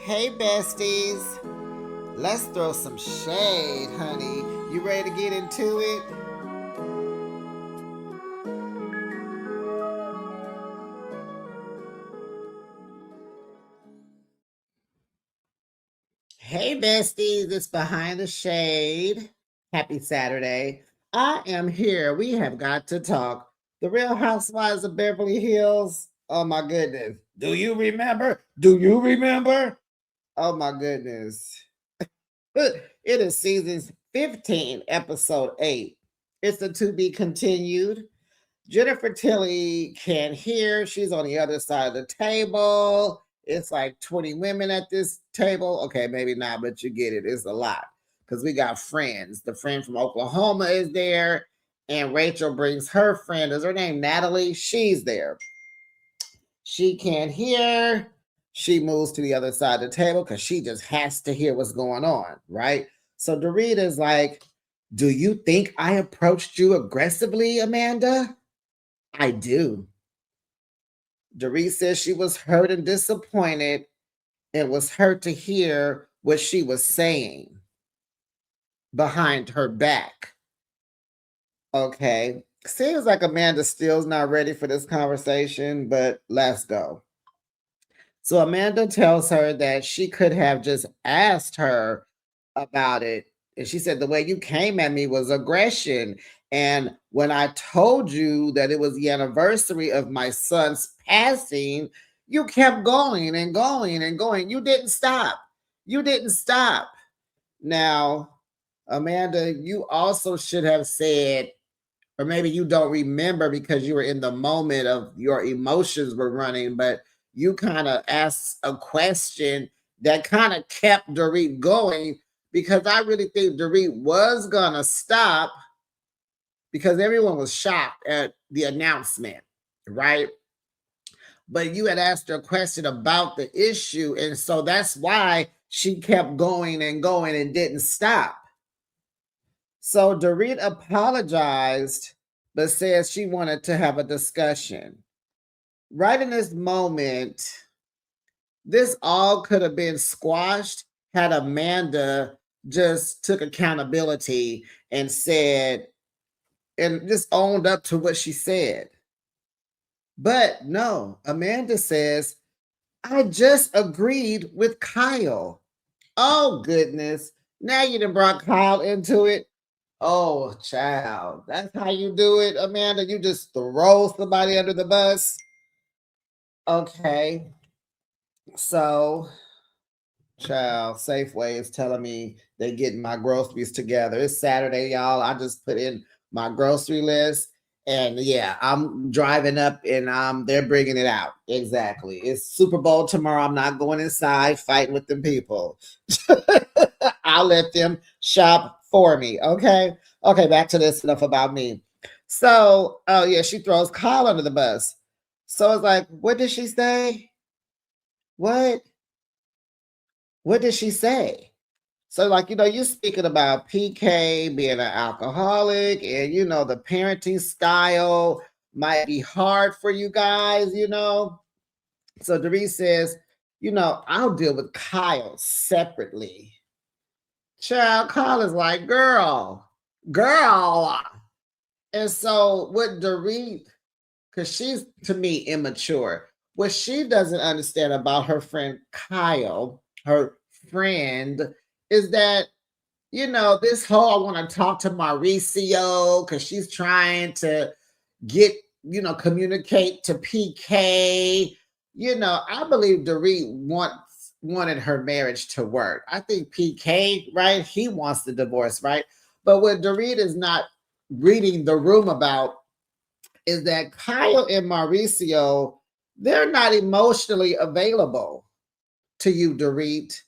Hey, besties. Let's throw some shade, honey. You ready to get into it? Hey, besties. It's Behind the Shade. Happy Saturday. I am here. We have got to talk. The Real Housewives of Beverly Hills. Oh, my goodness. Do you remember? Do you remember? Oh, my goodness. It is season 15, episode 8. It's a to be continued. Jennifer Tilly can't hear. She's on the other side of the table. It's like 20 women at this table. Okay, maybe not, but you get it. It's a lot because we got friends. The friend from Oklahoma is there, and Rachel brings her friend. Is her name Natalie? She's there. She can't hear. She moves to the other side of the table because she just has to hear what's going on, right? So Dorit is like, do you think I approached you aggressively, Amanda? I do. Dorit says she was hurt and disappointed and was hurt to hear what she was saying behind her back. Okay. Seems like Amanda still's not ready for this conversation, but let's go. So Amanda tells her that she could have just asked her about it. And she said, the way you came at me was aggression. And when I told you that it was the anniversary of my son's passing, you kept going and going and going. You didn't stop. You didn't stop. Now, Amanda, you also should have said, or maybe you don't remember because you were in the moment of your emotions were running, but you kind of asked a question that kind of kept Dorit going because I really think Dorit was gonna stop because everyone was shocked at the announcement, right? But you had asked her a question about the issue, and so that's why she kept going and going and didn't stop. So Dorit apologized, but says she wanted to have a discussion. Right in this moment, this all could have been squashed had Amanda just took accountability and said, and just owned up to what she said. But no, Amanda says, I just agreed with Kyle. Oh, goodness. Now you done brought Kyle into it. Oh, child. That's how you do it, Amanda. You just throw somebody under the bus. Okay. So, child, Safeway is telling me they're getting my groceries together. It's Saturday, y'all. I just put in my grocery list. And yeah, I'm driving up and they're bringing it out. Exactly. It's Super Bowl tomorrow. I'm not going inside fighting with them people. I'll let them shop for me. Okay. Okay. Back to this stuff about me. So, oh yeah, she throws Kyle under the bus. So it's like, what did she say? What? What did she say? So, like, you're speaking about PK being an alcoholic, and the parenting style might be hard for you guys. So Dorit says, I'll deal with Kyle separately. Child, Kyle is like, girl. And so what Dorit, because she's to me immature, what she doesn't understand about her friend Kyle, her friend, is that this whole I want to talk to Mauricio because she's trying to get, communicate to PK. I believe Dorit wanted her marriage to work. I think PK, right? He wants the divorce, right? But what Dorit is not reading the room about is that Kyle and Mauricio, they're not emotionally available to you, Dorit.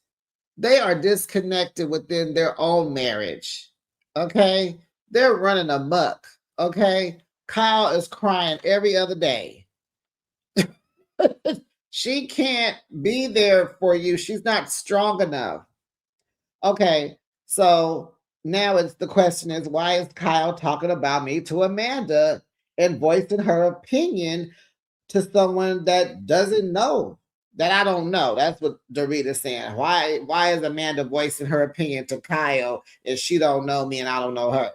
They are disconnected within their own marriage. Okay? They're running amok. Okay? Kyle is crying every other day. She can't be there for you. She's not strong enough. Okay. So now the question is, why is Kyle talking about me to Amanda and voicing her opinion to someone that doesn't know That I don't know. That's what Dorita's saying. Why is Amanda voicing her opinion to Kyle if she don't know me and I don't know her?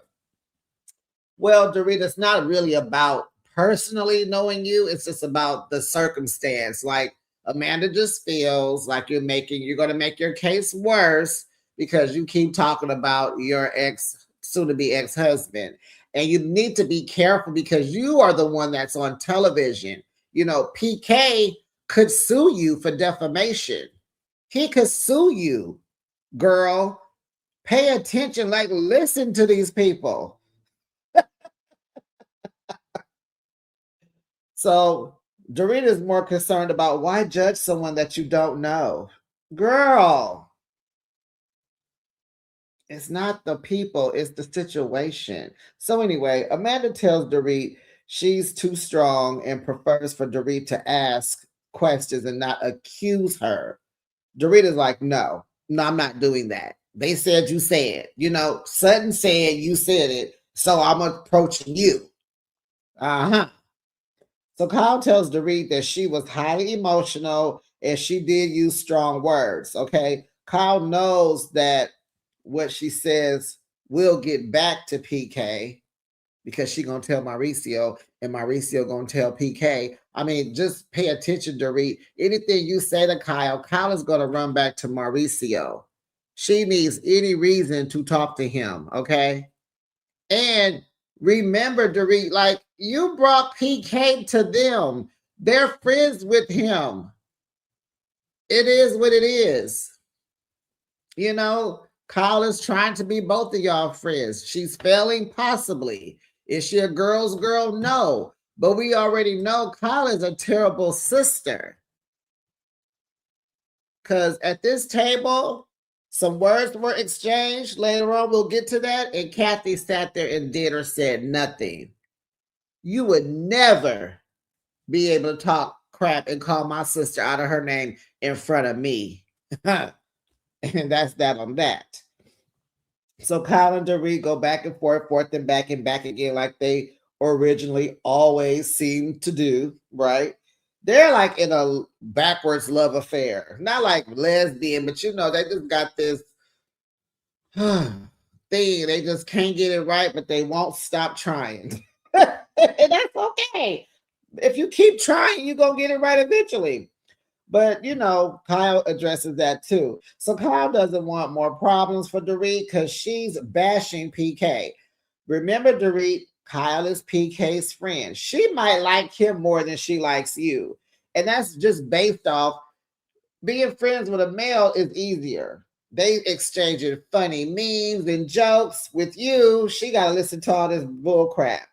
Well, Dorita, it's not really about personally knowing you. It's just about the circumstance. Like Amanda just feels like you're going to make your case worse because you keep talking about your ex, soon to be ex husband. And you need to be careful because you are the one that's on television. You know, PK could sue you for defamation. He could sue you, girl. Pay attention, like listen to these people. So Dorita is more concerned about why judge someone that you don't know. Girl, it's not the people, it's the situation. So anyway, Amanda tells Dorit she's too strong and prefers for Dorit to ask questions and not accuse her. Dorit is like, no, I'm not doing that. They said you said, Sutton said you said it, so I'm approaching you. Uh-huh. So Kyle tells Dorit that she was highly emotional and she did use strong words. Okay. Kyle knows that what she says will get back to PK because she gonna tell Mauricio and Mauricio gonna tell PK. I mean, just pay attention, Dorit. Anything you say to Kyle, Kyle is gonna run back to Mauricio. She needs any reason to talk to him, okay? And remember, Dorit, like you brought PK to them. They're friends with him. It is what it is. Kyle is trying to be both of y'all friends. She's failing, possibly. Is she a girl's girl? No. But we already know Kyle is a terrible sister. Because at this table, some words were exchanged. Later on, we'll get to that. And Kathy sat there and did or said nothing. You would never be able to talk crap and call my sister out of her name in front of me. And that's that on that. So Kyle and Dorit go back and forth and back again, like they originally always seemed to do, right? They're like in a backwards love affair. Not like lesbian, but they just got this thing. They just can't get it right, but they won't stop trying. And that's okay. If you keep trying, you're going to get it right eventually. But, Kyle addresses that too. So Kyle doesn't want more problems for Dorit because she's bashing PK. Remember, Dorit, Kyle is PK's friend. She might like him more than she likes you. And that's just based off being friends with a male is easier. They exchanging funny memes and jokes. With you, she got to listen to all this bull crap.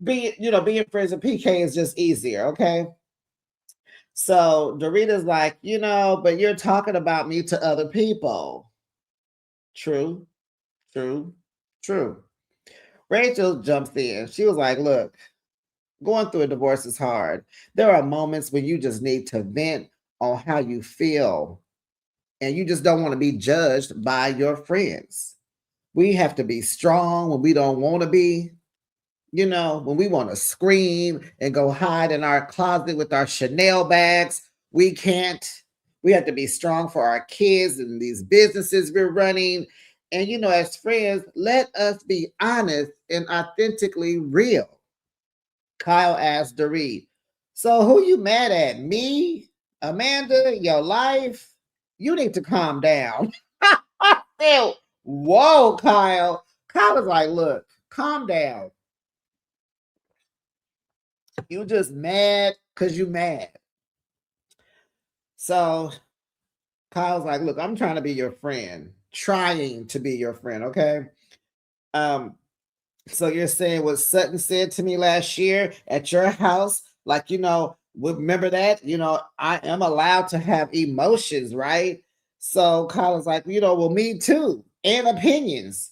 Being friends with PK is just easier, okay? So Dorita's like, but you're talking about me to other people. True. Rachel jumps in. She was like, look, going through a divorce is hard. There are moments when you just need to vent on how you feel. And you just don't want to be judged by your friends. We have to be strong when we don't want to be. When we want to scream and go hide in our closet with our Chanel bags, we can't. We have to be strong for our kids and these businesses we're running. And, as friends, let us be honest and authentically real. Kyle asked Dorit, so who you mad at? Me? Amanda? Your life? You need to calm down. Whoa, Kyle. Kyle was like, look, calm down. You just mad because you mad. So Kyle's like, look, I'm trying to be your friend. Trying to be your friend, okay? So you're saying what Sutton said to me last year at your house, like, remember that? I am allowed to have emotions, right? So Kyle's like, well, me too, and opinions.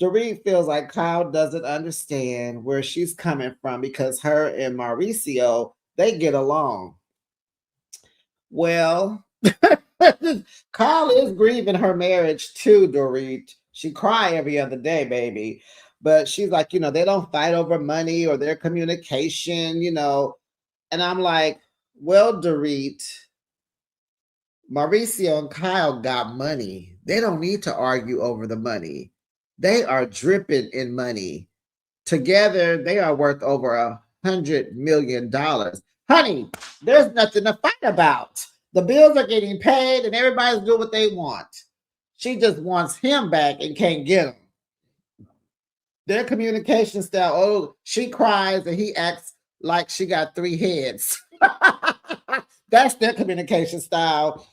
Dorit feels like Kyle doesn't understand where she's coming from because her and Mauricio, they get along. Well, Kyle is grieving her marriage too, Dorit. She cry every other day, baby. But she's like, they don't fight over money or their communication, And I'm like, well, Dorit, Mauricio and Kyle got money. They don't need to argue over the money. They are dripping in money. Together, they are worth over $100 million. Honey, there's nothing to fight about. The bills are getting paid and everybody's doing what they want. She just wants him back and can't get him. Their communication style, oh, she cries and he acts like she got 3 heads. That's their communication style.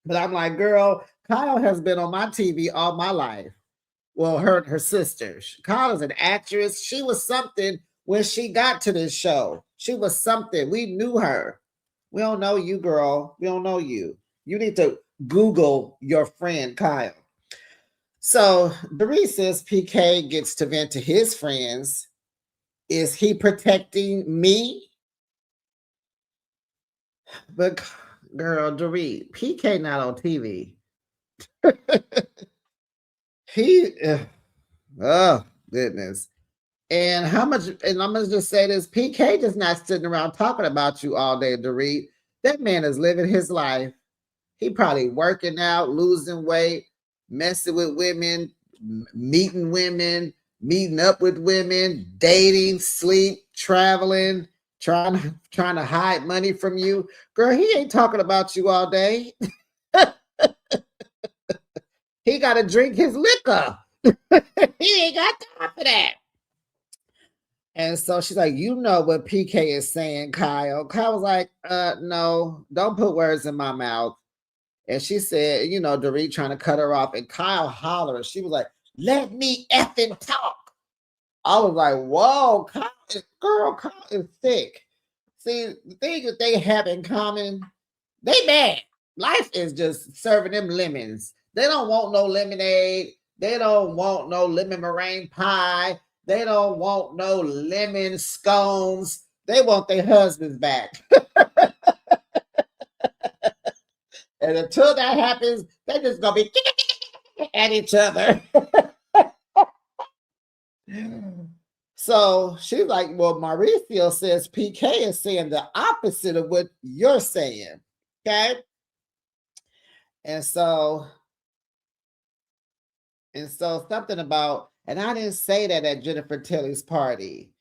But I'm like, girl, Kyle has been on my TV all my life. Well, her sister. Kyle is an actress. She was something when she got to this show. She was something. We knew her. We don't know you, girl. We don't know you. You need to Google your friend Kyle. So Dorit says PK gets to vent to his friends. Is he protecting me? But girl, Dorit, PK not on TV. He, oh goodness. And how much, and I'm gonna just say this, PK just not sitting around talking about you all day, Dorit. That man is living his life. He probably working out, losing weight, messing with women, meeting up with women, dating, sleep, traveling, trying to hide money from you. Girl, he ain't talking about you all day. He got to drink his liquor. He ain't got time for that. And so she's like, you know what PK is saying, Kyle. Kyle was like, no, don't put words in my mouth. And she said, you know, Dorit trying to cut her off. And Kyle hollered. She was like, let me effing talk. I was like, whoa, Kyle is sick. See, the thing that they have in common, they mad. Life is just serving them lemons. They don't want no lemonade. They don't want no lemon meringue pie. They don't want no lemon scones. They want their husbands back. And until that happens, they're just going to be at each other. So she's like, well, Mauricio says PK is saying the opposite of what you're saying. Okay. And so something about, and I didn't say that at Jennifer Tilly's party.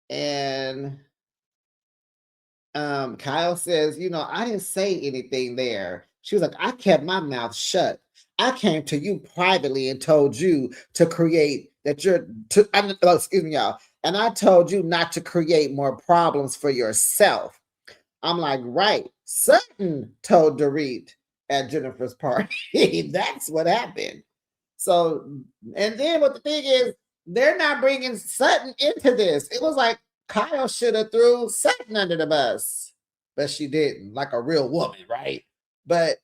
And Kyle says, you know, I didn't say anything there. She was like, I kept my mouth shut. I came to you privately and told you to create that excuse me, y'all. And I told you not to create more problems for yourself. I'm like, right. Sutton told Dorit at Jennifer's party. That's what happened. So, and then what the thing is, they're not bringing Sutton into this. It was like Kyle should have threw Sutton under the bus, but she didn't, like a real woman, right? But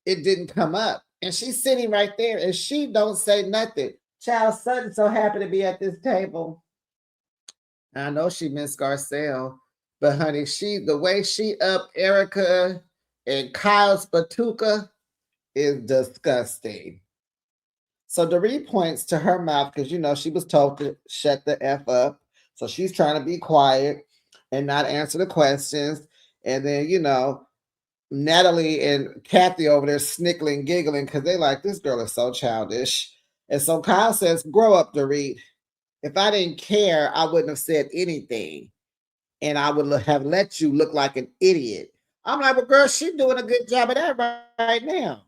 it didn't come up. And she's sitting right there and she don't say nothing. Child, Sutton's so happy to be at this table. I know she missed Garcelle, but honey, the way she up Erika and Kyle's Batuka is disgusting. So Dorit points to her mouth because, you know, she was told to shut the F up. So she's trying to be quiet and not answer the questions. And then, you know, Natalie and Kathy over there snickling, giggling because they like, this girl is so childish. And so Kyle says, grow up, Dorit. If I didn't care, I wouldn't have said anything. And I would have let you look like an idiot. I'm like, well, girl, she's doing a good job of that right now.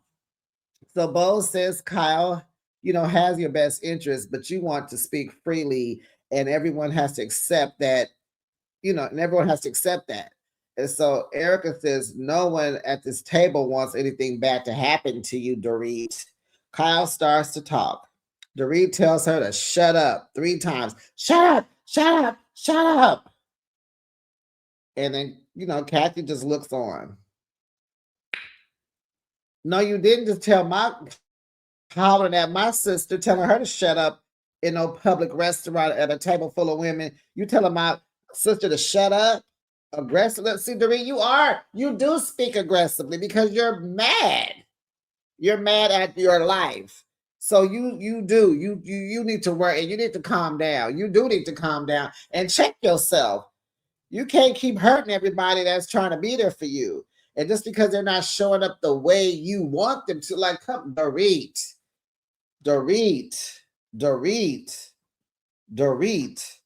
So Bo says, Kyle, you know, has your best interest, but you want to speak freely and everyone has to accept that, you know, and everyone has to accept that. And so Erika says, no one at this table wants anything bad to happen to you, Dorit. Kyle starts to talk. Dorit tells her to shut up 3 times. Shut up, shut up, shut up. And then, you know, Kathy just looks on. No, you didn't just tell hollering at my sister, telling her to shut up in no public restaurant at a table full of women. You telling my sister to shut up? Aggressively. See, Dorit, you do speak aggressively because you're mad. You're mad at your life. So you need to work and you need to calm down. You do need to calm down and check yourself. You can't keep hurting everybody that's trying to be there for you. And just because they're not showing up the way you want them to, like, come, Dorit, Dorit, Dorit, Dorit.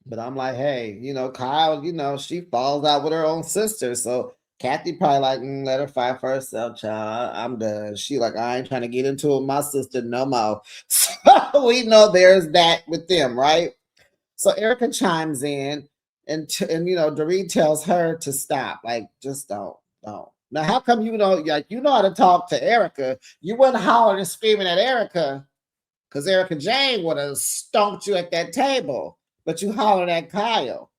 But I'm like, hey, Kyle, she falls out with her own sister. So Kathy probably like, let her fight for herself, child. I'm done. She like, I ain't trying to get into it with my sister no more. So we know there's that with them, right? So Erika chimes in and Dorit tells her to stop. Like, just don't. Now, how come you know how to talk to Erika? You wasn't hollering and screaming at Erika because Erika Jane would have stomped you at that table, but you hollered at Kyle.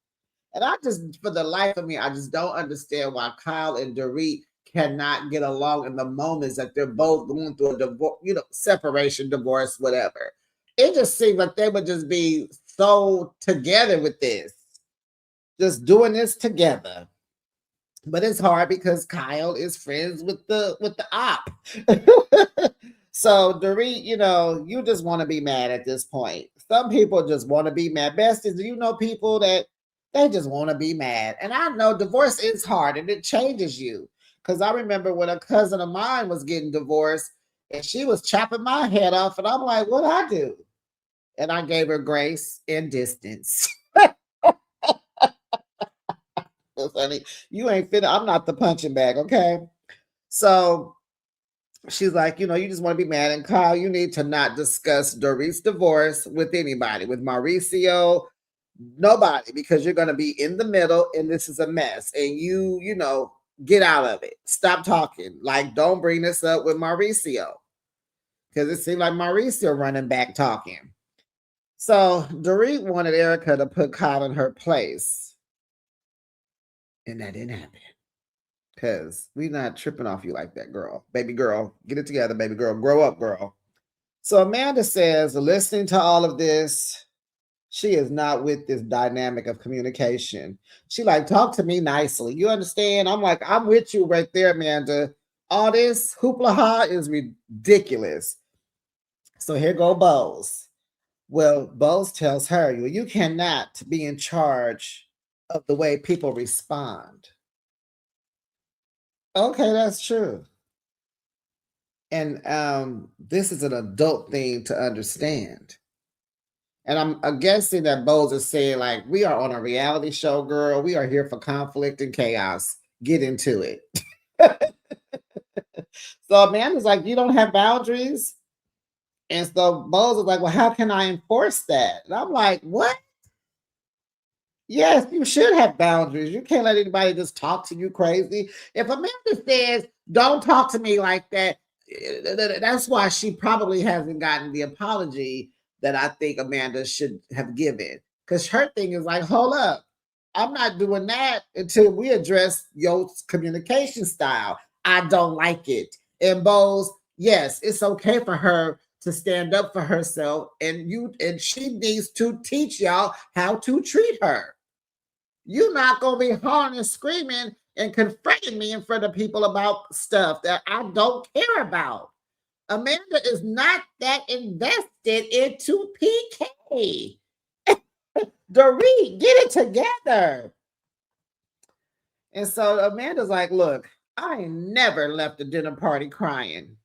And I just, for the life of me, I just don't understand why Kyle and Dorit cannot get along in the moments that they're both going through a divorce, separation, divorce, whatever. It just seems like they would just be so together with this, just doing this together. But it's hard because Kyle is friends with the op. So Dorit, you just want to be mad at this point. Some people just want to be mad. Besties, do you know people that they just want to be mad? And I know divorce is hard and it changes you. Because I remember when a cousin of mine was getting divorced and she was chopping my head off, and I'm like, what'd I do? And I gave her grace and distance. Honey, you ain't fit. I'm not the punching bag, okay? So she's like, you just want to be mad. And Kyle, you need to not discuss Dorit's divorce with anybody, with Mauricio, nobody, because you're going to be in the middle and this is a mess. And get out of it. Stop talking. Like, don't bring this up with Mauricio, because it seemed like Mauricio running back talking. So Dorit wanted Erika to put Kyle in her place. And that didn't happen. Because we're not tripping off you like that, girl. Baby girl, get it together, baby girl. Grow up, girl. So Amanda says, listening to all of this, she is not with this dynamic of communication. She like, talk to me nicely. You understand? I'm like, I'm with you right there, Amanda. All this hoopla is ridiculous. So here go Bose. Well, Bose tells her, you cannot be in charge of the way people respond. Okay, that's true. And this is an adult thing to understand. And I'm guessing that Bose is saying, like, we are on a reality show, girl. We are here for conflict and chaos. Get into it. So Amanda's like, you don't have boundaries? And so Bose is like, well, how can I enforce that? And I'm like, what? Yes, you should have boundaries. You can't let anybody just talk to you crazy. If Amanda says, don't talk to me like that, that's why she probably hasn't gotten the apology that I think Amanda should have given. Because her thing is like, hold up, I'm not doing that until we address your communication style. I don't like it. And Bose, yes, it's okay for her to stand up for herself, and she needs to teach y'all how to treat her. You're not going to be hollering and screaming and confronting me in front of people about stuff that I don't care about. Amanda is not that invested into PK. Dorit, get it together. And so Amanda's like, look, I ain't never left a dinner party crying.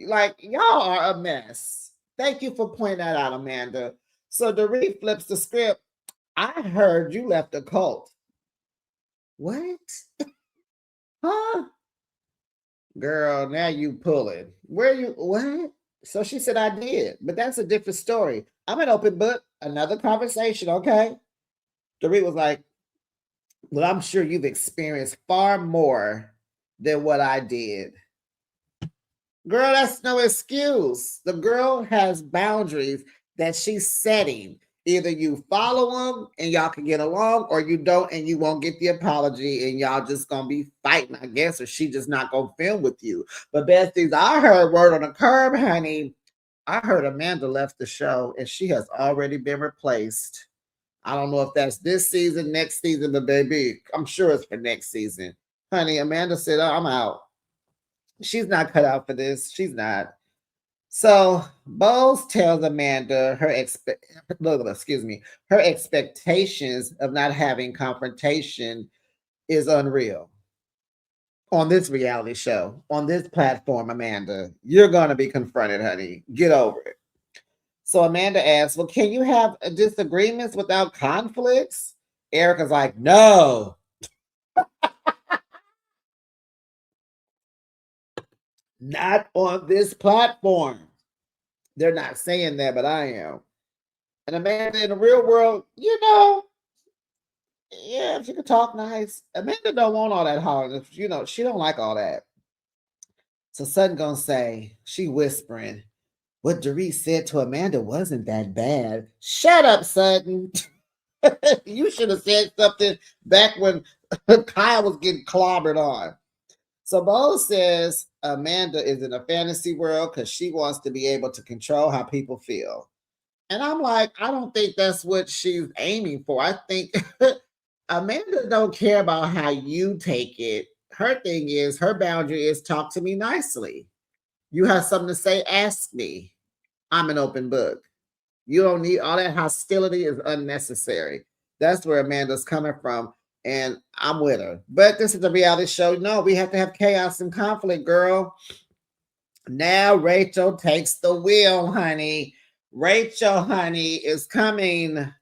Like, y'all are a mess. Thank you for pointing that out, Amanda. So Dorit flips the script. I heard you left a cult. What? Huh? Girl, now you pulling. Where you, what? So she said, I did. But that's a different story. I'm an open book. Another conversation, okay? Dorit was like, well, I'm sure you've experienced far more than what I did. Girl, that's no excuse. The girl has boundaries that she's setting. Either you follow them and y'all can get along, or you don't and you won't get the apology and y'all just gonna be fighting, I guess, or she just not gonna film with you. But besties, I heard word on the curb, honey. I heard Amanda left the show and she has already been replaced. I don't know if that's this season, next season, but baby, I'm sure it's for next season. Honey, Amanda said, I'm out. She's not cut out for this. She's not. So Bose tells Amanda her expectations of not having confrontation is unreal. On this reality show, on this platform, Amanda, you're gonna be confronted, honey. Get over it. So Amanda asks, well, can you have disagreements without conflicts? Erica's like, no, not on this platform. They're not saying that, but I am. And Amanda, in the real world, yeah, if she could talk nice. Amanda don't want all that hard. She don't like all that. So Sutton gonna say, she whispering, what Dorit said to Amanda wasn't that bad. Shut up, Sutton. You should have said something back when Kyle was getting clobbered on. So Bo says Amanda is in a fantasy world because she wants to be able to control how people feel. And I'm like, I don't think that's what she's aiming for. I think Amanda don't care about how you take it. Her thing is, her boundary is talk to me nicely. You have something to say, ask me. I'm an open book. You don't need all that hostility is unnecessary. That's where Amanda's coming from. And I'm with her. But this is a reality show. No, we have to have chaos and conflict, girl. Now Rachel takes the wheel, honey. Rachel, honey, is coming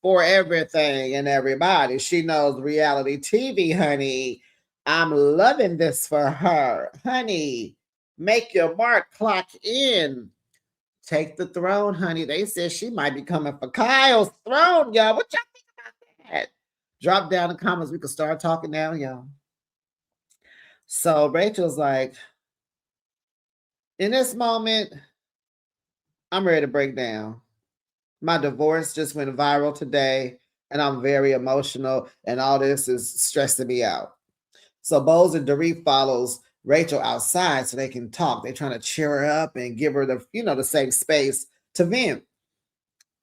for everything and everybody. She knows reality TV, honey. I'm loving this for her. Honey, make your mark, clock in. Take the throne, honey. They said she might be coming for Kyle's throne, y'all. What y'all think about that? Drop down in the comments. We can start talking now, y'all. So Rachel's like, in this moment, I'm ready to break down. My divorce just went viral today, and I'm very emotional, and all this is stressing me out. So Bose and Dorit follows Rachel outside so they can talk. They're trying to cheer her up and give her the safe space to vent.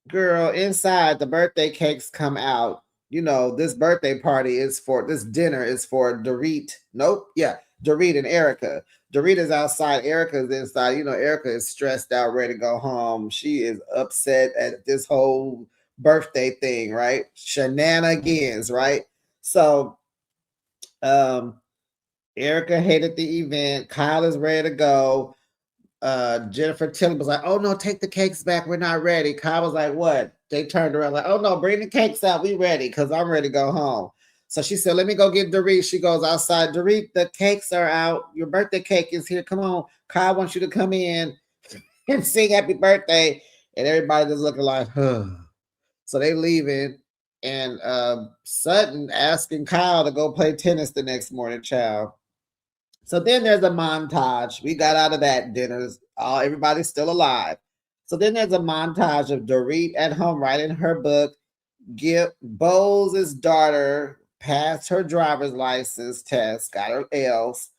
Girl, inside the birthday cakes come out. This dinner is for Dorit. Nope. Yeah. Dorit and Erika. Dorit is outside. Erika's inside. Erika is stressed out, ready to go home. She is upset at this whole birthday thing, right? Shenanigans, right? So, Erika hated the event. Kyle is ready to go. Jennifer Tilly was like, oh no, take the cakes back. We're not ready. Kyle was like, what? They turned around like, oh no, bring the cakes out. We ready because I'm ready to go home. So she said, let me go get Dorit. She goes outside. Dorit, the cakes are out. Your birthday cake is here. Come on. Kyle wants you to come in and sing happy birthday. And everybody just looking like, huh. So they leaving. And Sutton asking Kyle to go play tennis the next morning, child. So then there's a montage. We got out of that dinners. Everybody's still alive. So then there's a montage of Dorit at home writing her book. Bose's daughter passed her driver's license test, got her L's.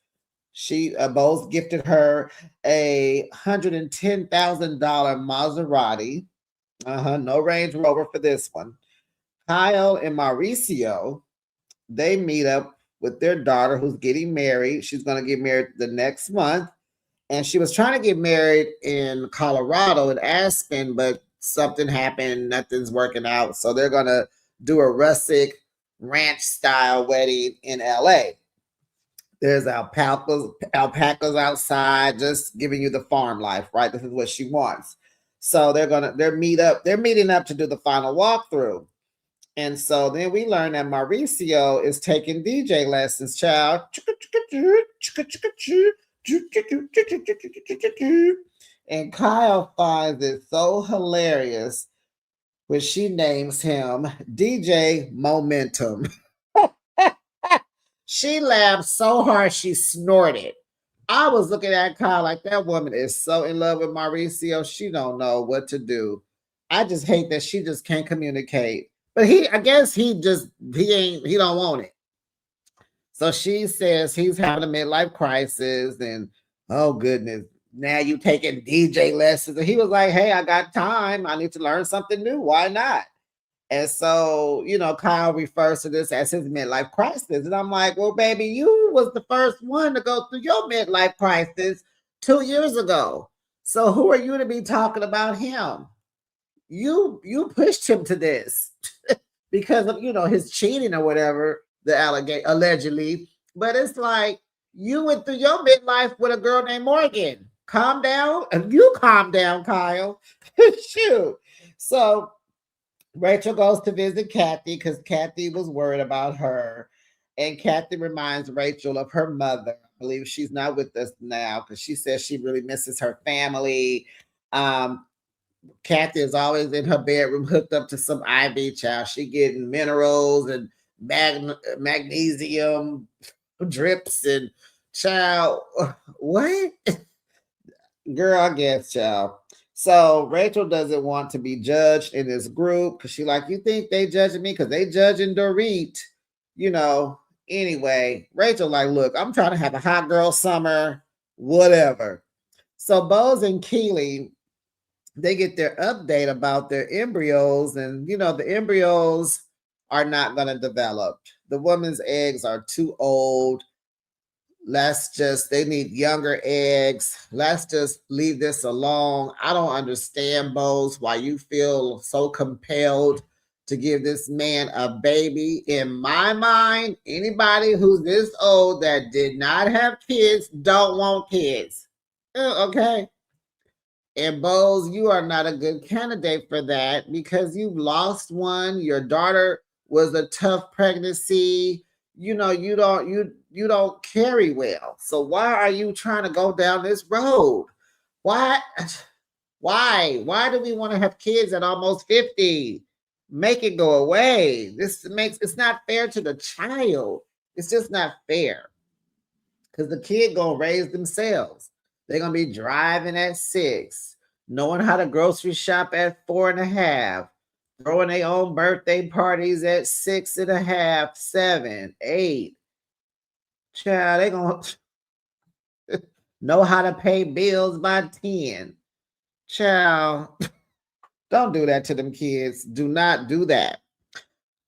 Bose gifted her a $110,000 Maserati. No Range Rover for this one. Kyle and Mauricio, they meet up with their daughter who's getting married. She's going to get married the next month. And she was trying to get married in Colorado, in Aspen, but something happened. Nothing's working out. So they're going to do a rustic ranch style wedding in LA. There's alpacas outside, just giving you the farm life, right? This is what she wants. So they're meeting up to do the final walkthrough. And so then we learn that Mauricio is taking DJ lessons, child. And Kyle finds it so hilarious when she names him DJ Momentum. She laughed so hard she snorted. I was looking at Kyle like, that woman is so in love with Mauricio. She don't know what to do. I just hate that she just can't communicate. But I guess he don't want it. So she says he's having a midlife crisis and, oh goodness, now you taking DJ lessons. And he was like, hey, I got time. I need to learn something new. Why not? And so, Kyle refers to this as his midlife crisis. And I'm like, well, baby, you was the first one to go through your midlife crisis 2 years ago. So who are you to be talking about him? You pushed him to this because of his cheating or whatever, the allegate allegedly. But it's like you went through your midlife with a girl named Morgan. Calm down. And you calm down, Kyle. Shoot. So Rachel goes to visit Kathy because Kathy was worried about her. And Kathy reminds Rachel of her mother. I believe she's not with us now because she says she really misses her family. Um, Kathy is always in her bedroom hooked up to some IV, child. She getting minerals and magnesium drips and child. What? Girl, I guess, child. So Rachel doesn't want to be judged in this group because she like, you think they judging me because they judging Dorit, you know. Anyway, Rachel like, look, I'm trying to have a hot girl summer, whatever. So Bose and Keely, they get their update about their embryos, and the embryos are not going to develop. The woman's eggs are too old. They need younger eggs. Let's just leave this alone. I don't understand, Bose, why you feel so compelled to give this man a baby. In my mind, anybody who's this old that did not have kids don't want kids. Okay. And Bose, you are not a good candidate for that because you lost one. Your daughter was a tough pregnancy. You don't carry well. So why are you trying to go down this road? Why? Why do we want to have kids at almost 50? Make it go away. It's not fair to the child. It's just not fair. Because the kid gonna raise themselves. They're gonna be driving at 6, knowing how to grocery shop at 4.5, throwing their own birthday parties at 6.5, 7, 8. Child, they gonna know how to pay bills by 10. Child, don't do that to them kids. Do not do that.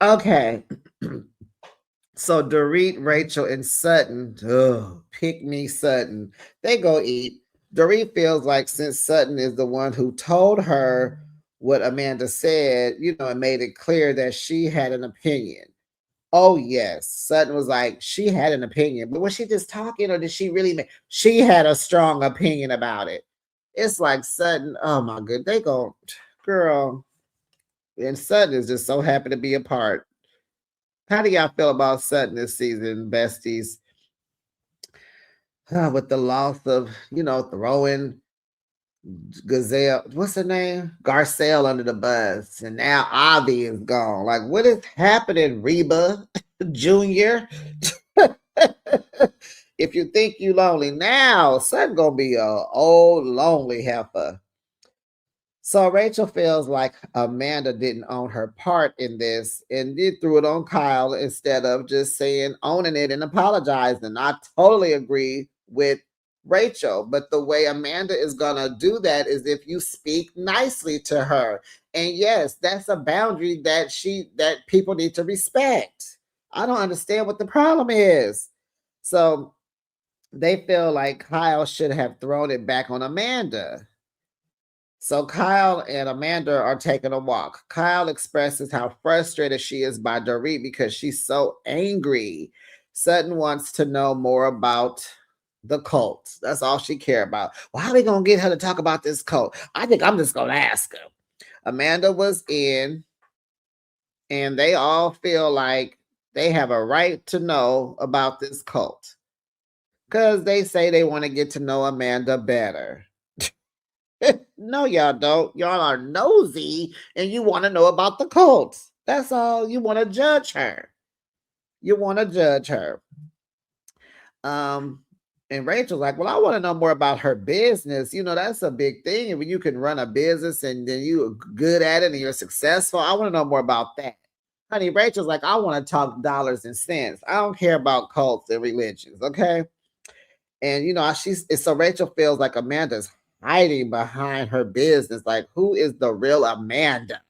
Okay. So Dorit, Rachel, and Sutton, pick me Sutton. They go eat. Dorit feels like since Sutton is the one who told her what Amanda said, it made it clear that she had an opinion. Oh yes, Sutton was like she had an opinion, but was she just talking or did she really? She had a strong opinion about it. It's like Sutton. Oh my good, they go, girl, and Sutton is just so happy to be a part. How do y'all feel about Sutton this season, besties? With the loss of, throwing Gazelle, what's her name? Garcelle under the bus. And now Avi is gone. Like, what is happening, Reba Jr.? If you think you lonely now, Sutton gonna be a old lonely heifer. So Rachel feels like Amanda didn't own her part in this and did threw it on Kyle instead of just saying owning it and apologizing. I totally agree with Rachel, but the way Amanda is gonna do that is if you speak nicely to her. And yes, that's a boundary that people need to respect. I don't understand what the problem is. So they feel like Kyle should have thrown it back on Amanda. So Kyle and Amanda are taking a walk. Kyle expresses how frustrated she is by Dorit because she's so angry. Sutton wants to know more about the cult. That's all she cares about. Well, how are we going to get her to talk about this cult? I think I'm just going to ask her. Amanda was in, and they all feel like they have a right to know about this cult because they say they want to get to know Amanda better. No, y'all don't. Y'all are nosy and you want to know about the cults. That's all. You want to judge her. You want to judge her. Um, and Rachel's like, well, I want to know more about her business. That's a big thing. And when you can run a business and then you're good at it and you're successful, I want to know more about that. Honey, Rachel's like, I want to talk dollars and cents. I don't care about cults and religions. Okay. And so Rachel feels like Amanda's hiding behind her business. Like, who is the real Amanda?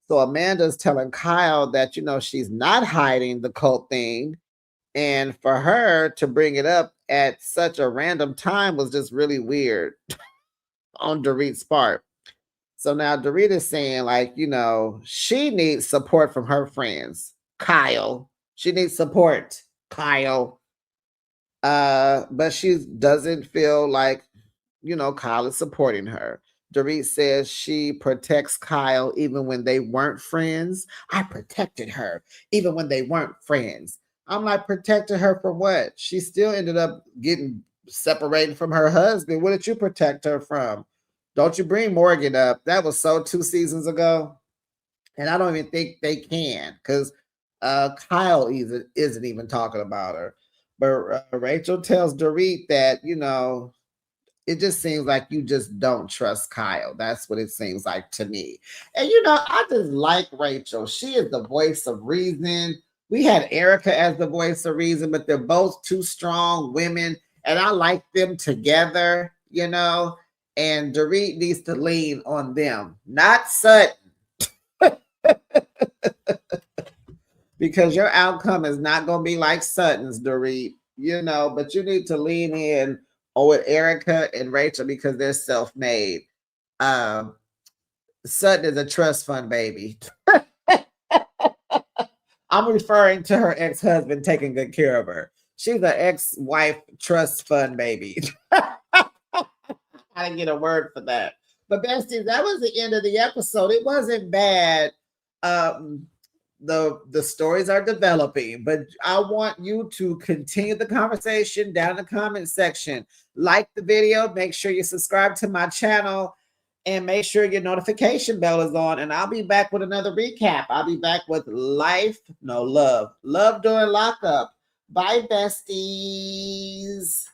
So Amanda's telling Kyle that, she's not hiding the cult thing. And for her to bring it up at such a random time was just really weird. on Dorit's part. So now Dorit is saying, like, you know, she needs support from her friends. Kyle. She needs support. Kyle. But she doesn't feel like, you know, Kyle is supporting her. Dorit says she protects Kyle even when they weren't friends. I protected her even when they weren't friends. I'm like, protected her for what? She still ended up getting separated from her husband. What did you protect her from? Don't you bring Morgan up? That was so 2 seasons ago. And I don't even think they can because Kyle isn't even talking about her. But Rachel tells Dorit that, you know, it just seems like you just don't trust Kyle. That's what it seems like to me. And you know, I just like Rachel. She is the voice of reason. We had Erika as the voice of reason, but they're both two strong women, and I like them together, you know. And Dorit needs to lean on them, not Sutton, because your outcome is not going to be like Sutton's, Dorit, you know, but you need to lean in with Erika and Rachel because they're self-made. Um, Sutton is a trust fund baby. I'm referring to her ex-husband taking good care of her. She's an ex-wife trust fund baby. I didn't get a word for that. But besties, that was the end of the episode. It wasn't bad. The stories are developing, but I want you to continue the conversation down in the comment section. Like the video, make sure you subscribe to my channel, and make sure your notification bell is on. And I'll be back with another recap. I'll be back with love during lockup. Bye, besties.